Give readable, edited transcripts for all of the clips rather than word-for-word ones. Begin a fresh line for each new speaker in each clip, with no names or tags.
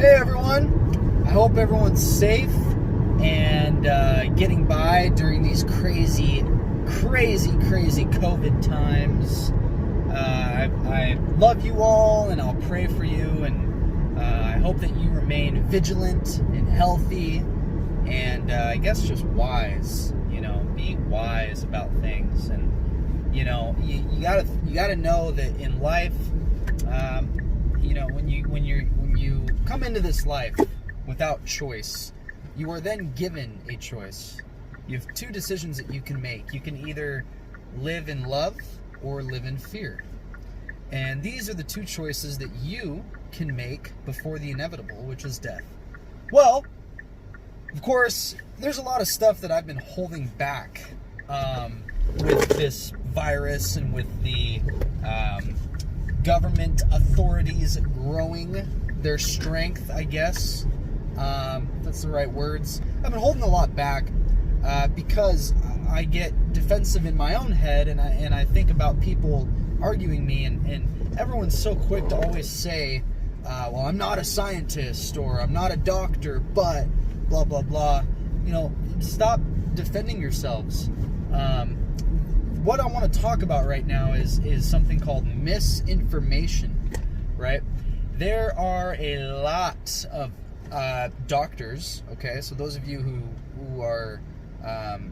Hey everyone, I hope everyone's safe and getting by during these crazy COVID times. I love you all and I'll pray for you, and I hope that you remain vigilant and healthy and I guess just wise, being wise about things. And you gotta know that in life, when you come into this life without choice, you are then given a choice. You have two decisions that you can make. You can either live in love or live in fear. And these are the two choices that you can make before the inevitable, which is death. Well, of course, there's a lot of stuff that I've been holding back with this virus and with the government authorities growing their strength, I guess. That's the right words. I've been holding a lot back because I get defensive in my own head, and I think about people arguing me, and everyone's so quick to always say, well, I'm not a scientist, or I'm not a doctor, but blah, blah, blah. Stop defending yourselves. What I want to talk about right now is something called misinformation, right? There are a lot of doctors, okay? So those of you who are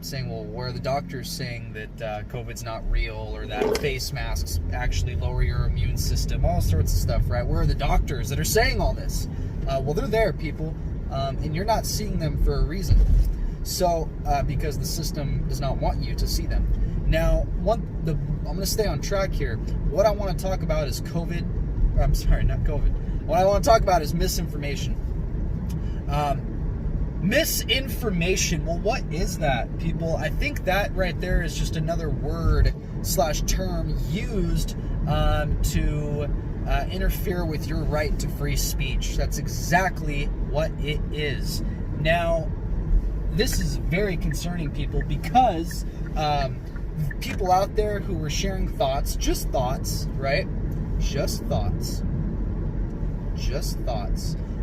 saying, well, where are the doctors saying that COVID's not real, or that face masks actually lower your immune system, all sorts of stuff, right? Where are the doctors that are saying all this? Well, they're there, people, and you're not seeing them for a reason. So, because the system does not want you to see them. Now, I'm going to stay on track here. What I want to talk about is What I want to talk about is misinformation. Misinformation. Well, what is that, people? I think that right there is just another word / term used to interfere with your right to free speech. That's exactly what it is. Now, this is very concerning, people, because people out there who were sharing thoughts, just thoughts, right? Just thoughts,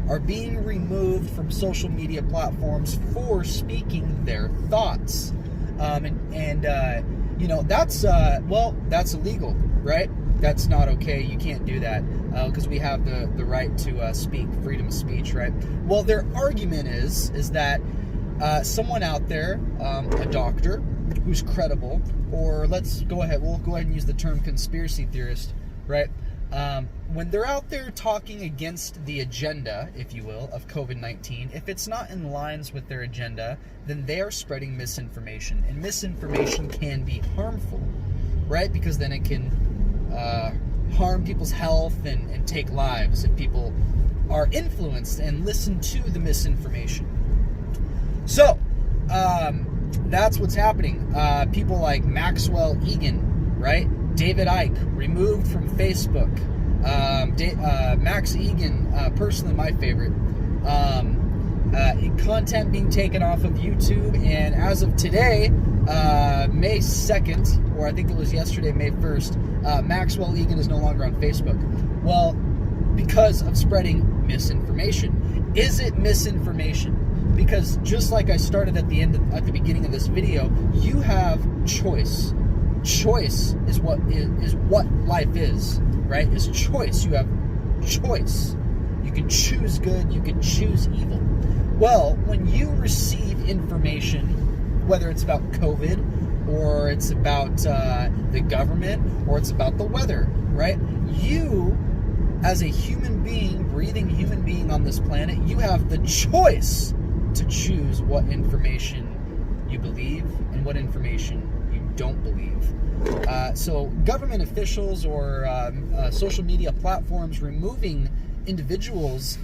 are being removed from social media platforms for speaking their thoughts. That's illegal, right? That's not okay. You can't do that because we have the right to speak, freedom of speech, right? Well, their argument is that someone out there, a doctor who's credible, or we'll go ahead and use the term conspiracy theorist, right? When they're out there talking against the agenda, if you will, of COVID-19, if it's not in lines with their agenda, then they are spreading misinformation. And misinformation can be harmful, right? Because then it can harm people's health and take lives if people are influenced and listen to the misinformation. So, that's what's happening. People like Maxwell Egan, right? David Icke, removed from Facebook. Max Egan, personally my favorite. Content being taken off of YouTube, and as of today, May 2nd, or I think it was yesterday, May 1st, Maxwell Egan is no longer on Facebook. Well, because of spreading misinformation. Is it misinformation? Because just like I started at the beginning of this video, you have choice. Choice is what life is, right? Is choice. You have choice. You can choose good, you can choose evil. Well, when you receive information, whether it's about COVID, or it's about the government, or it's about the weather, right? You, as a human being, breathing human being on this planet, you have the choice to choose what information you believe and what information you don't believe. So government officials or social media platforms removing individuals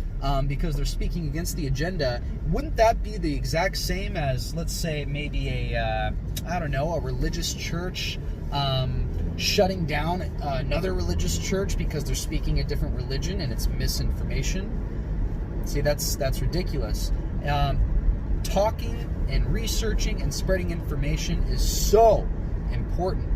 because they're speaking against the agenda, wouldn't that be the exact same as, let's say, maybe a religious church shutting down another religious church because they're speaking a different religion and it's misinformation? See, that's ridiculous. Talking and researching and spreading information is so important.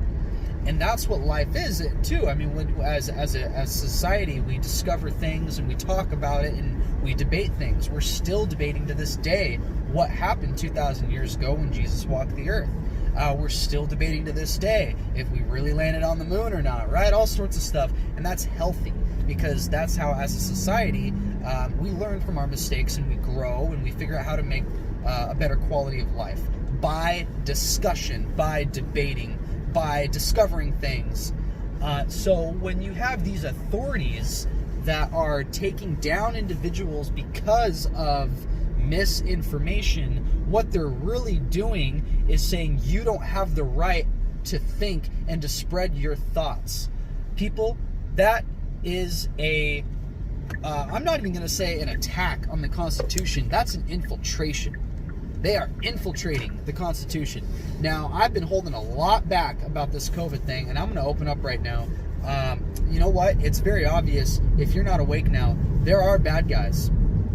And that's what life is too. I mean, as a society, we discover things and we talk about it and we debate things. We're still debating to this day what happened 2,000 years ago when Jesus walked the earth. We're still debating to this day if we really landed on the moon or not, right? All sorts of stuff. And that's healthy, because that's how, as a society, we learn from our mistakes and we grow and we figure out how to make a better quality of life by discussion, by debating, by discovering things. So when you have these authorities that are taking down individuals because of misinformation, what they're really doing is saying you don't have the right to think and to spread your thoughts. People, that is I'm not even going to say an attack on the Constitution. That's an infiltration. They are infiltrating the Constitution. Now, I've been holding a lot back about this COVID thing, and I'm going to open up right now. You know what? It's very obvious. If you're not awake now, there are bad guys.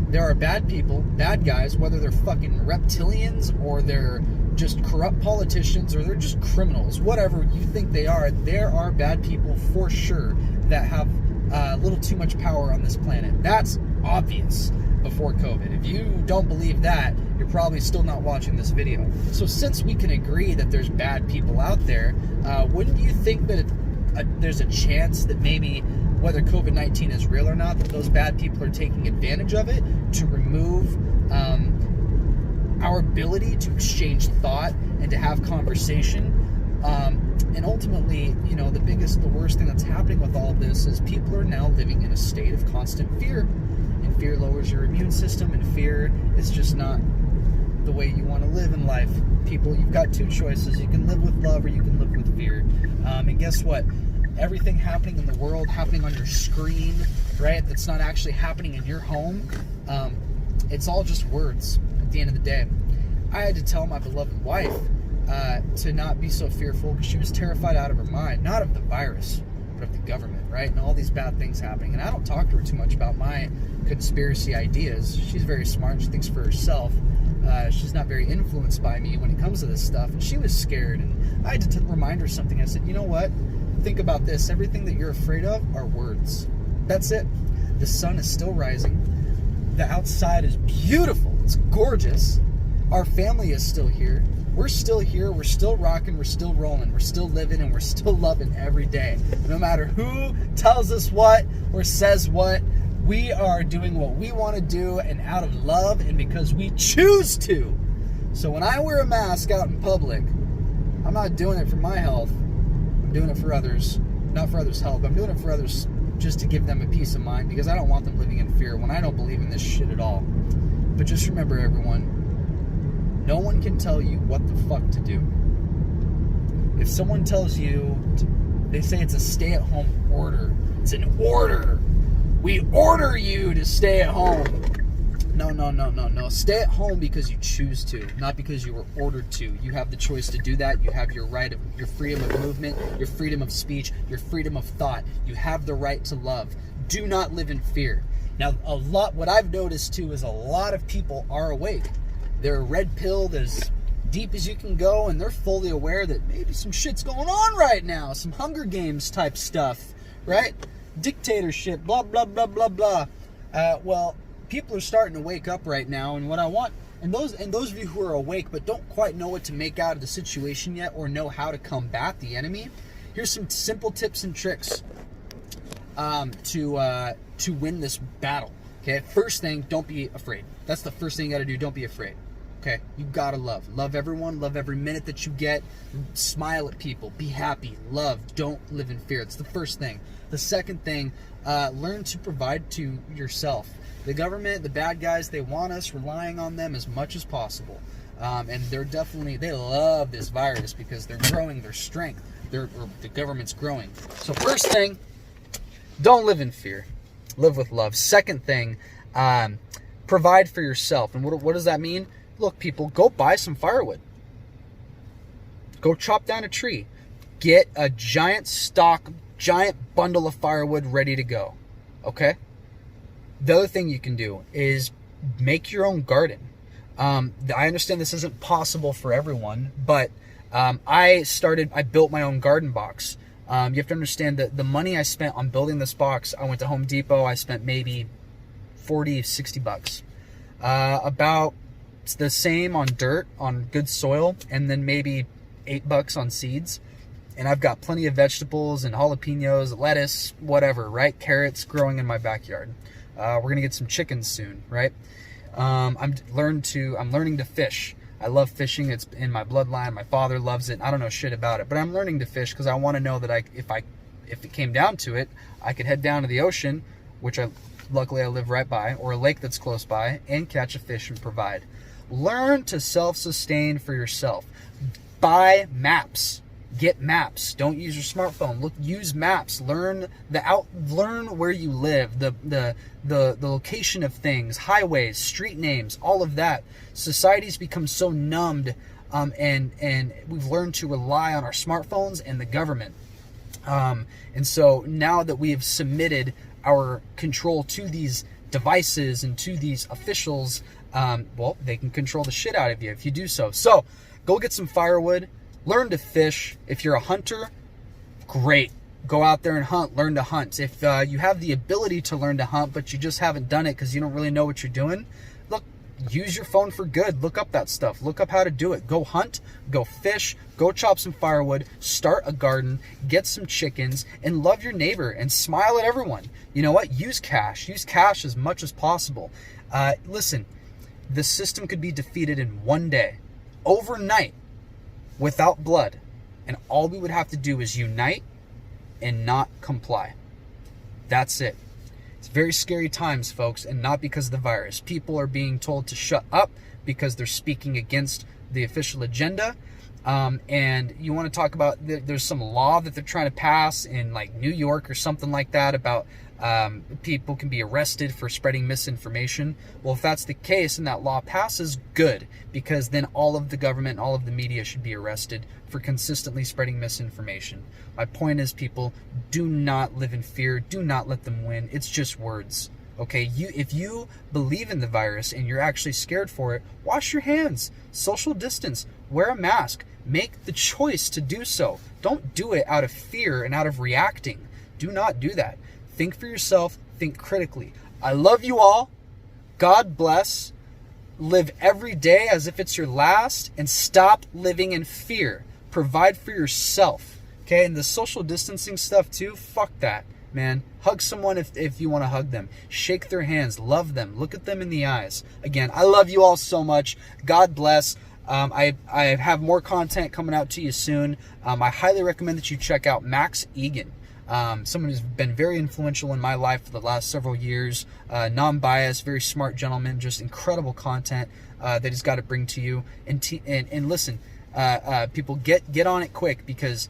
There are bad people, bad guys, whether they're fucking reptilians or they're just corrupt politicians or they're just criminals, whatever you think they are, there are bad people for sure that have a little too much power on this planet. That's obvious before COVID. If you don't believe that, you're probably still not watching this video. So since we can agree that there's bad people out there, wouldn't you think that there's a chance that maybe, whether COVID-19 is real or not, that those bad people are taking advantage of it to remove our ability to exchange thought and to have conversation? And ultimately, you know, the worst thing that's happening with all of this is people are now living in a state of constant fear. And fear lowers your immune system, and fear is just not the way you want to live in life. People, you've got two choices. You can live with love or you can live with fear. And guess what? Everything happening in the world, happening on your screen, right, that's not actually happening in your home, it's all just words at the end of the day. I had to tell my beloved wife to not be so fearful, because she was terrified out of her mind, not of the virus, but of the government, right, and all these bad things happening. And I don't talk to her too much about my conspiracy ideas. She's very smart. She thinks for herself. She's not very influenced by me when it comes to this stuff. And she was scared, and I had to remind her something. I said, you know what? Think about this. Everything that you're afraid of are words. That's it. The sun is still rising. The outside is beautiful. It's gorgeous. Our family is still here. We're still here. We're still rocking. We're still rolling. We're still living, and we're still loving every day. No matter who tells us what or says what, we are doing what we want to do, and out of love and because we choose to. So when I wear a mask out in public, I'm not doing it for my health. I'm doing it for others. Not for others' health. I'm doing it for others just to give them a peace of mind, because I don't want them living in fear when I don't believe in this shit at all. But just remember, everyone, no one can tell you what the fuck to do. If someone tells you, they say it's a stay-at-home order. It's an order. We order you to stay at home. No. Stay at home because you choose to, not because you were ordered to. You have the choice to do that. You have your right of your freedom of movement, your freedom of speech, your freedom of thought. You have the right to love. Do not live in fear. Now, what I've noticed too is a lot of people are awake. They're red-pilled as deep as you can go, and they're fully aware that maybe some shit's going on right now. Some Hunger Games type stuff, right? Dictatorship, blah, blah, blah, blah, blah. Well, people are starting to wake up right now, and what I want, and those of you who are awake but don't quite know what to make out of the situation yet or know how to combat the enemy, here's some simple tips and tricks to win this battle. Okay, first thing, don't be afraid. That's the first thing you got to do. Don't be afraid. Okay, you gotta love everyone, love every minute that you get, smile at people, be happy, love, don't live in fear. It's the first thing. The second thing, learn to provide to yourself. The government, the bad guys, they want us relying on them as much as possible. And they love this virus because they're growing their strength. The government's growing. So first thing, don't live in fear. Live with love. Second thing, provide for yourself. And what does that mean? Look, people, go buy some firewood. Go chop down a tree. Get a giant bundle of firewood ready to go. Okay? The other thing you can do is make your own garden. I understand this isn't possible for everyone, but I built my own garden box. You have to understand that the money I spent on building this box, I went to Home Depot, I spent maybe 40, 60 bucks. About the same on dirt, on good soil, and then maybe $8 on seeds. And I've got plenty of vegetables and jalapenos, lettuce, whatever, right? Carrots growing in my backyard. We're gonna get some chickens soon, right? I'm learning to fish. I love fishing. It's in my bloodline. My father loves it. I don't know shit about it, but I'm learning to fish because I want to know that if it came down to it, I could head down to the ocean, which luckily I live right by, or a lake that's close by, and catch a fish and provide. Learn to self-sustain for yourself. Buy maps. Get maps. Don't use your smartphone. Use maps. Learn where you live, the location of things, highways, street names, all of that. Society's become so numbed, and we've learned to rely on our smartphones and the government. And so now that we have submitted our control to these devices and to these officials, well, they can control the shit out of you if you do so. So go get some firewood. Learn to fish. If you're a hunter, great. Go out there and hunt. Learn to hunt. If you have the ability to learn to hunt, but you just haven't done it because you don't really know what you're doing, look, use your phone for good. Look up that stuff. Look up how to do it. Go hunt. Go fish. Go chop some firewood. Start a garden. Get some chickens. And love your neighbor. And smile at everyone. You know what? Use cash. Use cash as much as possible. Listen, the system could be defeated in one day. Overnight. Without blood, and all we would have to do is unite and not comply. That's it. It's very scary times, folks, and not because of the virus. People are being told to shut up because they're speaking against the official agenda. And you want to talk about, there's some law that they're trying to pass in like New York or something like that about people can be arrested for spreading misinformation. Well, if that's the case and that law passes, good, because then all of the government, all of the media should be arrested for consistently spreading misinformation. My point is, people, do not live in fear. Do not let them win. It's just words. Okay, if you believe in the virus and you're actually scared for it, wash your hands, social distance, wear a mask, make the choice to do so. Don't do it out of fear and out of reacting. Do not do that. Think for yourself, think critically. I love you all. God bless. Live every day as if it's your last, and stop living in fear. Provide for yourself. Okay, and the social distancing stuff too, fuck that. Man, hug someone if you want to hug them. Shake their hands. Love them. Look at them in the eyes. Again, I love you all so much. God bless. I have more content coming out to you soon. I highly recommend that you check out Max Igan. Someone who's been very influential in my life for the last several years. Non-biased, very smart gentleman. Just incredible content that he's got to bring to you. And listen, people, get on it quick, because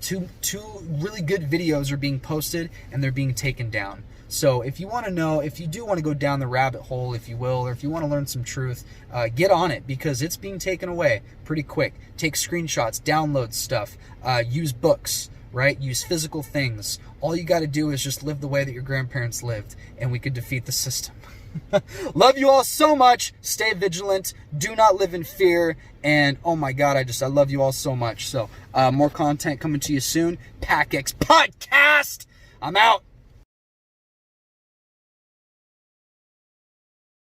two really good videos are being posted and they're being taken down. So if you want to know, if you do want to go down the rabbit hole, if you will, or if you want to learn some truth, get on it, because it's being taken away pretty quick. Take screenshots, download stuff, use books, right? Use physical things. All you got to do is just live the way that your grandparents lived, and we could defeat the system. Love you all so much. Stay vigilant. Do not live in fear. And oh my God, I love you all so much. So more content coming to you soon. PackX Podcast. I'm out.